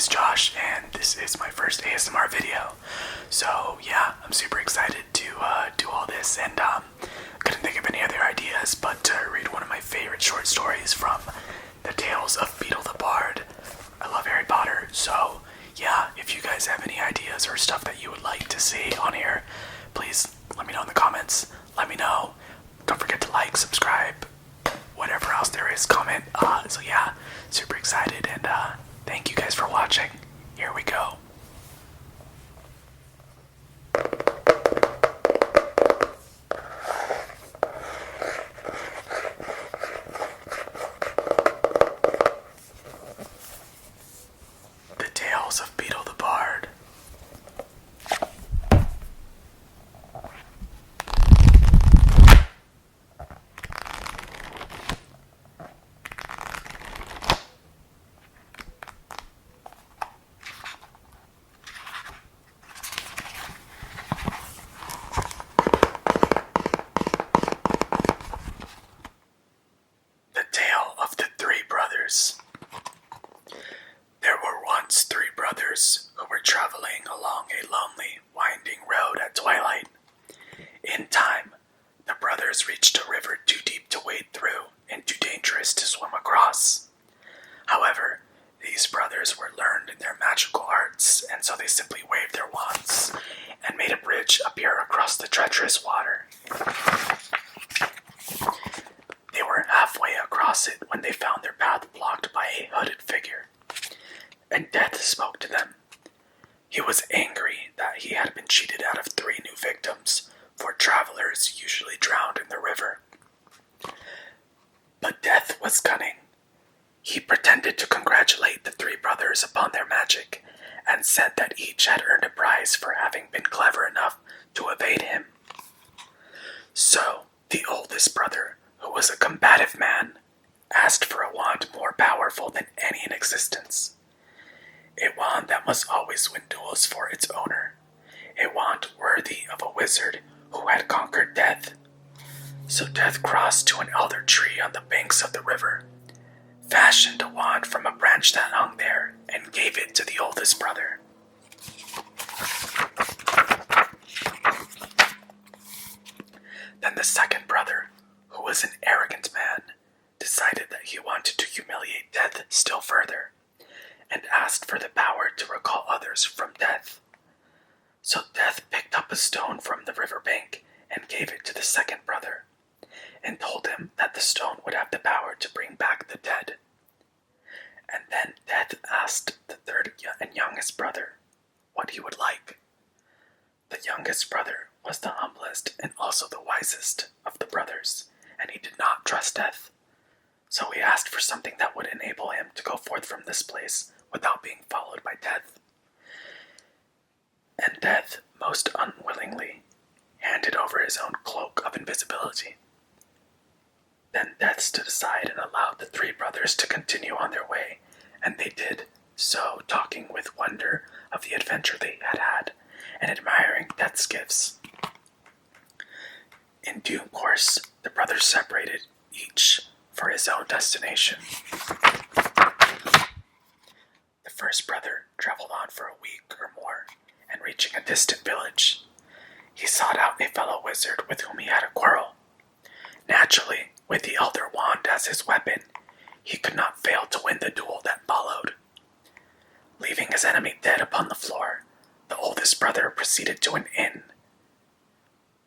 is Josh, and this is my first ASMR video. So yeah, I'm super excited to do all this, and couldn't think of any other ideas but to read one of my favorite short stories from the Tales of Beedle the Bard. I love Harry Potter, so yeah, if you guys have any ideas or stuff that you would like to see on here, please let me know in the comments. Let me know. Don't forget to like, subscribe, whatever else there is, comment. So yeah, super excited, and thank you guys for watching. Here we go. The Tales of Beedle the Bard. The Tale of the Three Brothers. There were once three brothers who were traveling along a lonely, winding road at twilight. In time, the brothers reached a river too deep to wade through and too dangerous to swim across. However, these brothers were learned in their magical arts, and so they simply waved their wands and made a bridge appear across the treacherous water. They were halfway across it when they found their path blocked by a hooded figure, and Death spoke to them. He was angry that he had been cheated out of 3 new victims, for travelers usually drowned in the river. But Death was cunning. He pretended to congratulate the 3 brothers upon their magic, and said that each had earned a prize for having been clever enough to evade him. So, the oldest brother, who was a combative man, asked for a wand more powerful than any in existence. A wand that must always win duels for its owner. A wand worthy of a wizard who had conquered death. So Death crossed to an elder tree on the banks of the river, fashioned a wand from a branch that hung there, and gave it to the oldest brother. Then the second brother, who was an arrogant man, decided that he wanted to humiliate Death still further, and asked for the power to recall others from death. So Death picked up a stone from the riverbank and gave it to the second brother, and told him that the stone would have the power to bring back the dead. And then Death asked the third and youngest brother what he would like. The youngest brother was the humblest and also the wisest of the brothers, and he did not trust Death. So he asked for something that would enable him to go forth from this place without being followed by Death. And Death, most unwillingly, handed over his own cloak of invisibility. Then Death stood aside and allowed the 3 brothers to continue on their way, and they did so, talking with wonder of the adventure they had had, and admiring Death's gifts. In due course, the brothers separated, each for his own destination. The first brother traveled on for a week or more, and reaching a distant village, he sought out a fellow wizard with whom he had a quarrel. Naturally, with the elder wand as his weapon, he could not fail to win the duel that followed. Leaving his enemy dead upon the floor, the oldest brother proceeded to an inn,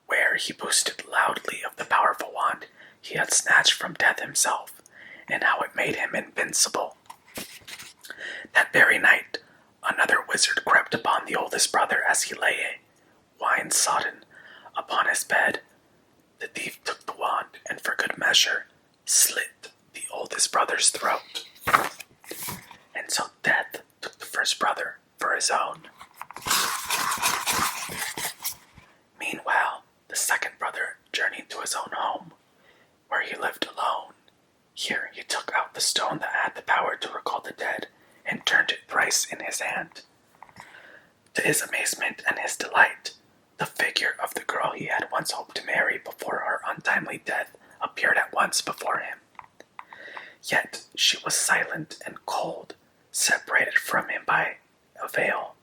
where he boasted loudly of the powerful wand he had snatched from Death himself, and how it made him invincible. That very night, another wizard crept upon the oldest brother as he lay, wine-sodden, upon his bed. The thief took the wand, and for good measure, slit the oldest brother's throat. And so Death took the first brother for his own. Meanwhile, the second brother journeyed to his own home, where he lived alone. Here he took out the stone that had the power to recall the dead, and turned it thrice in his hand. To his amazement and his delight, the figure of the girl he had once hoped to marry before her untimely death appeared at once before him. Yet she was silent and cold, separated from him by a veil.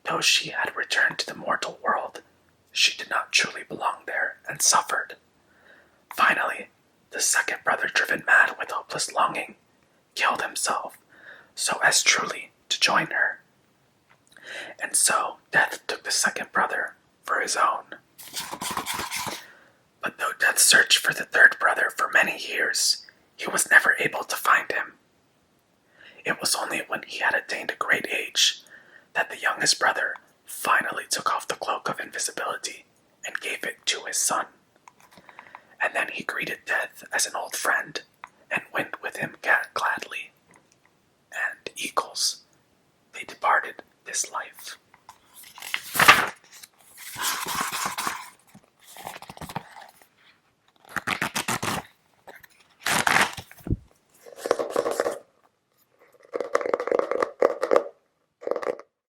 Though she had returned to the mortal world, she did not truly belong there and suffered. Finally, the second brother, driven mad with hopeless longing, killed himself so as truly to join her. And so Death took the second brother for his own. But though Death searched for the third brother for many years, he was never able to find him. It was only when he had attained a great age that the youngest brother finally took off the cloak of invisibility and gave it to his son. And then he greeted Death as an old friend and went with him